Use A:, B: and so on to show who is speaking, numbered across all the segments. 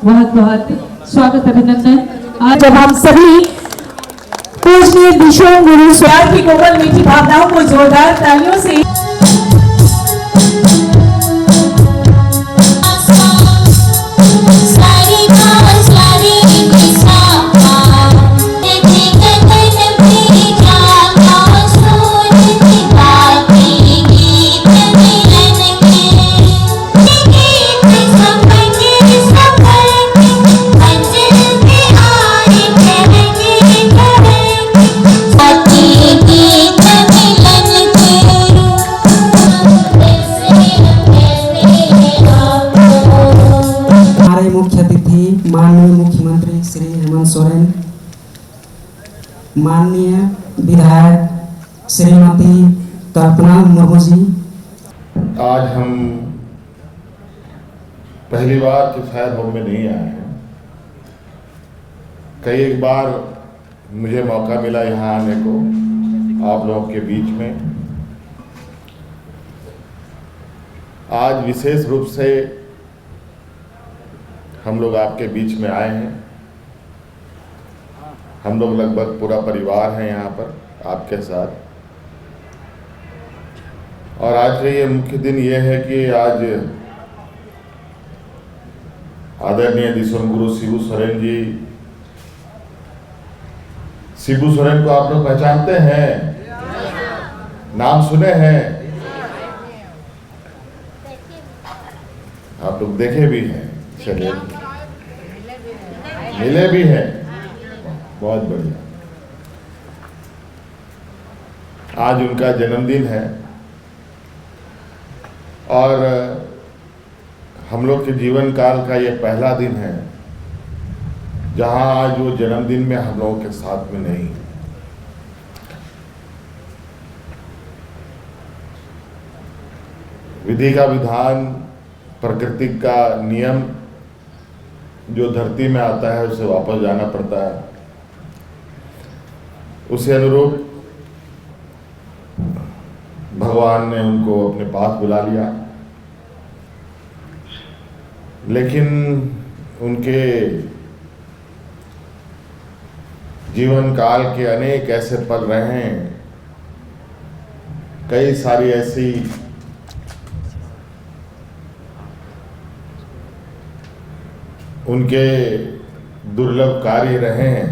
A: बहुत बहुत स्वागत अभिनंदन। आज जब हम सभी पूजनीय विश्व गुरु स्वार की कोमल मीठी भावनाओं को जोरदार तालियों से
B: माननीय मुख्यमंत्री श्री हेमंत सोरेन, माननीय विधायक श्रीमती कल्पना मुर्मू जी,
C: आज हम पहली बार तो शायद हम में नहीं आए हैं। कई एक बार मुझे मौका मिला यहाँ आने को आप लोगों के बीच में। आज विशेष रूप से हम लोग आपके बीच में आए हैं। हम लोग लगभग पूरा परिवार है यहाँ पर आपके साथ। और आज का ये मुख्य दिन ये है कि आज आदरणीय दिसोम गुरु शिबू सोरेन जी, शिबू सोरेन को आप लोग पहचानते हैं, नाम सुने हैं, आप लोग देखे भी हैं, चलिए मिले भी हैं, बहुत बढ़िया। आज उनका जन्मदिन है और हम लोग के जीवन काल का ये पहला दिन है जहां आज वो जन्मदिन में हम लोगों के साथ में नहीं। विधि का विधान, प्रकृति का नियम जो धरती में आता है उसे वापस जाना पड़ता है। उसे अनुरूप भगवान ने उनको अपने पास बुला लिया, लेकिन उनके जीवन काल के अनेक ऐसे पल रहे हैं, कई सारी ऐसी उनके दुर्लभ कार्य रहे हैं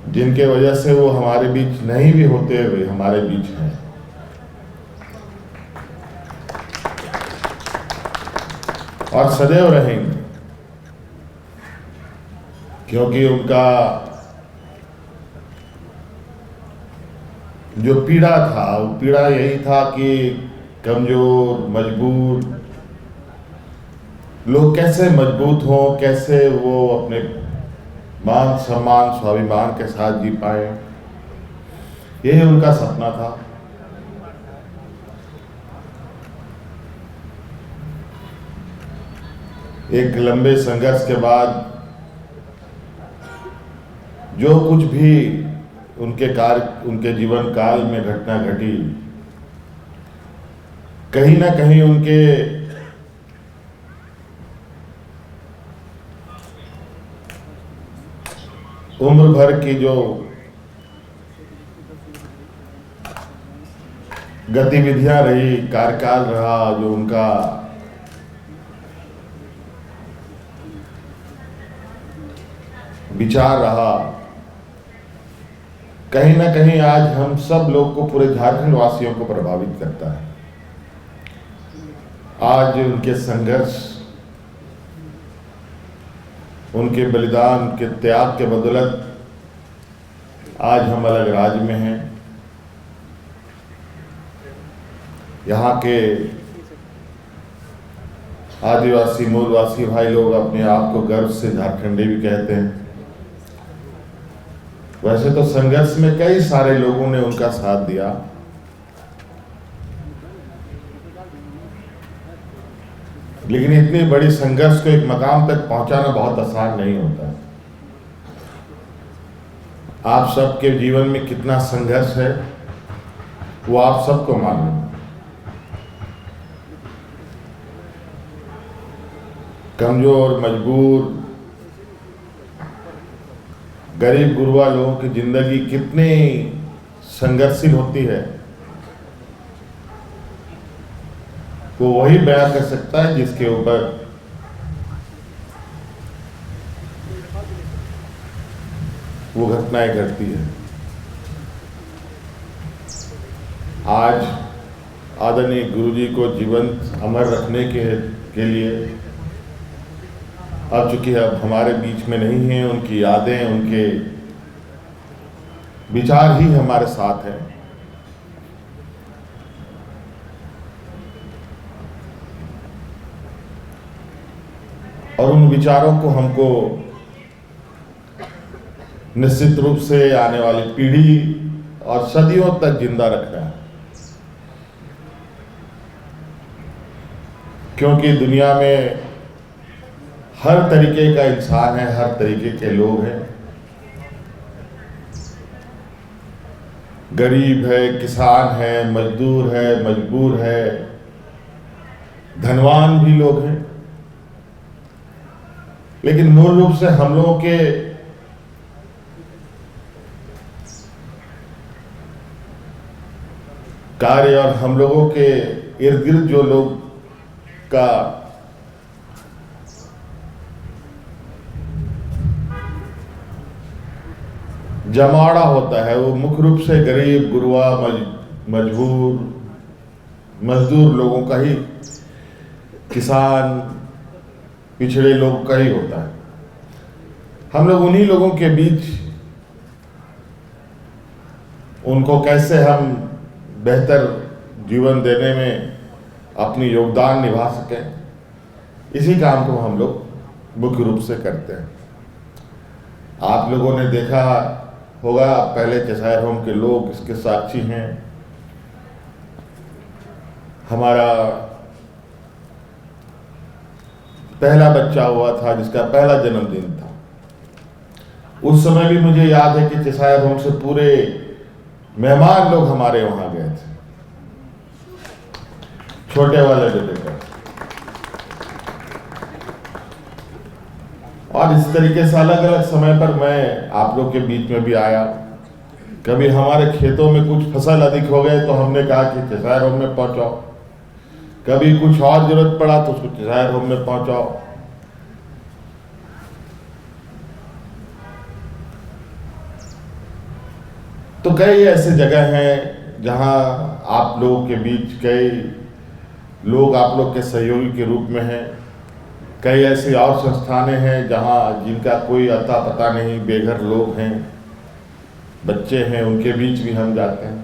C: जिनके वजह से वो हमारे बीच नहीं भी होते हुए हमारे बीच हैं। और सदैव रहेंगे, क्योंकि उनका जो पीड़ा था वो पीड़ा यही था कि कमजोर मजबूर लोग कैसे मजबूत हों, कैसे वो अपने मान सम्मान स्वाभिमान के साथ जी पाए, यही उनका सपना था। एक लंबे संघर्ष के बाद जो कुछ भी उनके जीवन काल में घटना घटी, कहीं ना कहीं उनके उम्र भर की जो गतिविधियां रही, कार्यकाल रहा, जो उनका विचार रहा, कहीं ना कहीं आज हम सब लोग को, पूरे झारखंड वासियों को प्रभावित करता है। आज उनके संघर्ष, उनके बलिदान, उनके त्याग के बदौलत आज हम अलग राज्य में हैं। यहाँ के आदिवासी मूलवासी भाई लोग अपने आप को गर्व से झारखंडी भी कहते हैं। वैसे तो संघर्ष में कई सारे लोगों ने उनका साथ दिया, लेकिन इतनी बड़ी संघर्ष को एक मकाम तक पहुंचाना बहुत आसान नहीं होता। आप सबके जीवन में कितना संघर्ष है वो आप सबको मालूम। कमजोर, मजबूर, गरीब गुरबा लोगों की जिंदगी कितनी संघर्षशील होती है, वो वही बयां कर सकता है जिसके ऊपर वो घटनाएं घटती है। आज आदरणीय गुरुजी को जीवंत अमर रखने के लिए अब चूंकि अब हमारे बीच में नहीं हैं, उनकी यादें, उनके विचार ही हमारे साथ हैं। और उन विचारों को हमको निश्चित रूप से आने वाली पीढ़ी और सदियों तक जिंदा रखना है, क्योंकि दुनिया में हर तरीके का इंसान है, हर तरीके के लोग हैं। गरीब है, किसान है, मजदूर है, मजबूर है, धनवान भी लोग हैं। लेकिन मूल रूप से हम लोगों के कार्य और हम लोगों के इर्द गिर्द जो लोग का जमावड़ा होता है, वो मुख्य रूप से गरीब, गुरबा, मजबूर, मजदूर लोगों का ही, किसान, पिछड़े लोग का ही होता है। हम लोग उन्हीं लोगों के बीच उनको कैसे हम बेहतर जीवन देने में अपनी योगदान निभा सकें, इसी काम को हम लोग मुख्य रूप से करते हैं। आप लोगों ने देखा होगा, पहले चेसायर होम के लोग इसके साक्षी हैं। हमारा पहला बच्चा हुआ था जिसका पहला जन्मदिन था, उस समय भी मुझे याद है कि चेसायर होम से पूरे मेहमान लोग हमारे वहां गए थे, छोटे वाले बेटे का। और इस तरीके से अलग अलग समय पर मैं आप लोग के बीच में भी आया। कभी हमारे खेतों में कुछ फसल अधिक हो गए तो हमने कहा कि चेसायर होम में पहुंचाओ, कभी कुछ और जरूरत पड़ा तो उसको चेसायर होम में पहुंचाओ। तो कई ऐसे जगह हैं जहां आप लोगों के बीच कई लोग आप लोग के सहयोगी के रूप में हैं। कई ऐसी और संस्थानें हैं जहां जिनका कोई अता पता नहीं, बेघर लोग हैं, बच्चे हैं, उनके बीच भी हम जाते हैं।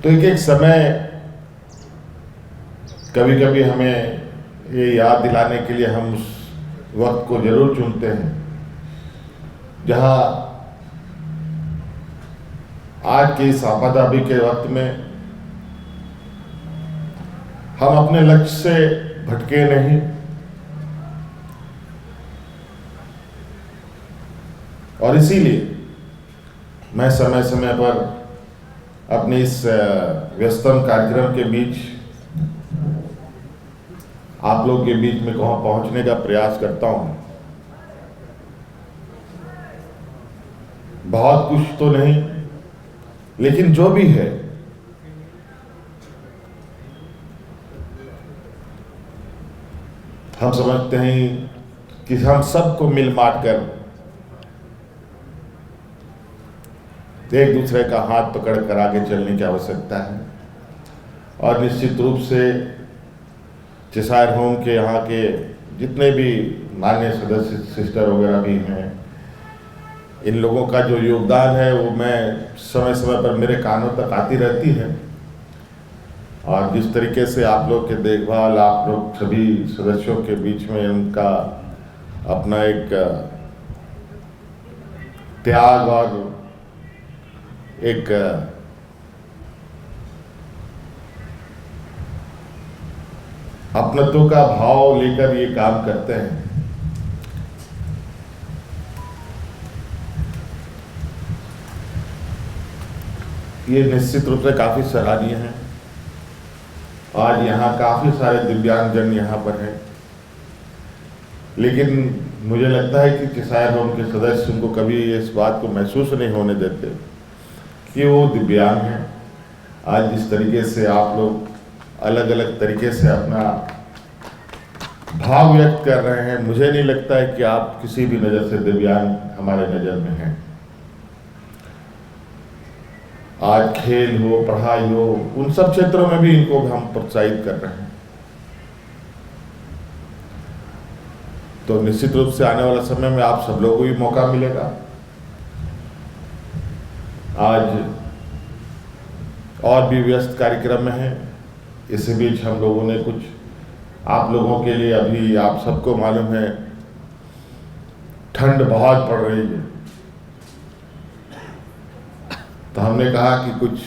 C: तो एक एक समय कभी कभी हमें ये याद दिलाने के लिए हम उस वक्त को जरूर चुनते हैं जहां आज के इस आपाधापी के वक्त में हम अपने लक्ष्य से भटके नहीं, और इसीलिए मैं समय समय पर अपने इस व्यस्तम कार्यक्रम के बीच आप लोग के बीच में कहाँ पहुंचने का प्रयास करता हूं। बहुत कुछ तो नहीं, लेकिन जो भी है हम समझते हैं कि हम सबको मिल बांट कर एक दूसरे का हाथ पकड़ कर आगे चलने की आवश्यकता है। और निश्चित रूप से चेसायर होम के यहाँ के जितने भी मान्य सदस्य सिस्टर वगैरह भी हैं, इन लोगों का जो योगदान है वो मैं समय समय पर मेरे कानों तक आती रहती है। और जिस तरीके से आप लोग के देखभाल, आप लोग सभी सदस्यों के बीच में उनका अपना एक त्याग और एक अपनत्व का भाव लेकर ये काम करते हैं, ये निश्चित रूप से काफी सराहनीय है। आज यहाँ काफ़ी सारे दिव्यांगजन यहाँ पर हैं, लेकिन मुझे लगता है कि चिसायर होम के सदस्य उनको कभी इस बात को महसूस नहीं होने देते कि वो दिव्यांग हैं। आज जिस तरीके से आप लोग अलग अलग तरीके से अपना भाव व्यक्त कर रहे हैं, मुझे नहीं लगता है कि आप किसी भी नज़र से दिव्यांग हमारे नज़र में हैं। आज खेल हो, पढ़ाई हो, उन सब क्षेत्रों में भी इनको हम प्रोत्साहित कर रहे हैं। तो निश्चित रूप से आने वाला समय में आप सब लोगों को भी मौका मिलेगा। आज और भी व्यस्त कार्यक्रम में हैं, इसी बीच हम लोगों ने कुछ आप लोगों के लिए, अभी आप सबको मालूम है ठंड बहुत पड़ रही है, तो हमने कहा कि कुछ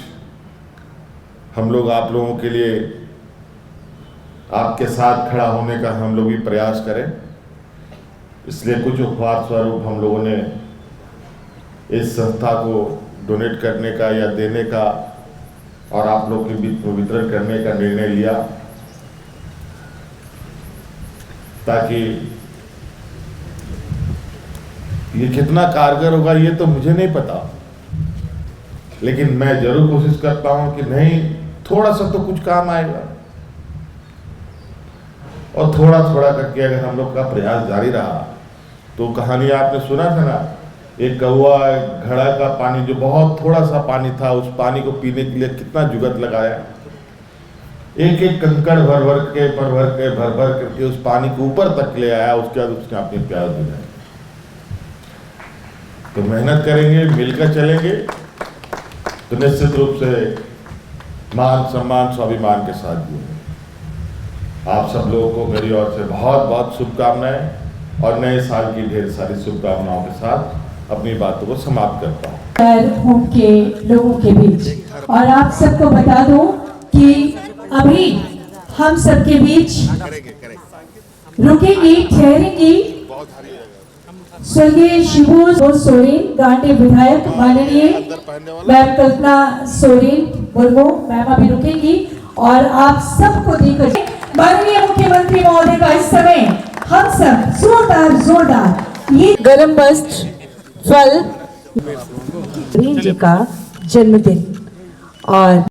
C: हम लोग आप लोगों के लिए आपके साथ खड़ा होने का हम लोग भी प्रयास करें। इसलिए कुछ उपहार स्वरूप हम लोगों ने इस संस्था को डोनेट करने का या देने का और आप लोग के बीच में वितरण करने का निर्णय लिया, ताकि ये कितना कारगर होगा ये तो मुझे नहीं पता, लेकिन मैं जरूर कोशिश करता हूं कि नहीं, थोड़ा सा तो कुछ काम आएगा। और थोड़ा थोड़ा करके अगर हम लोग का प्रयास जारी रहा तो कहानी आपने सुना था ना, एक कौवा घड़ा का पानी, जो बहुत थोड़ा सा पानी था, उस पानी को पीने के लिए कितना जुगत लगाया, एक एक कंकड़ भर भर करके उस पानी को ऊपर तक ले आया, उसके बाद उसने अपनी प्यास बुझाई। तो मेहनत करेंगे, मिलकर चलेंगे तो निश्चित रूप से मान सम्मान स्वाभिमान के साथ जिएंगे। आप सब लोगों को मेरी ओर से बहुत बहुत शुभकामनाएं और नए साल की ढेर सारी शुभकामनाओं के साथ अपनी बातों को समाप्त करता हूँ।
A: चिसायर होम के लोगों के बीच, और आप सबको बता दूं कि अभी हम सबके बीच रुकेंगी, ठहरेंगी स्वर्गीय शिबू सोरेन, गांधी विधायक माननीय मैम कल्पना सोरेन मुर्मू मैम अभी रुकेंगी, और आप सबको देखकर माननीय मुख्यमंत्री महोदय का इस समय हम सब जोरदार ये गरम वस्त्र फल जी का जन्मदिन और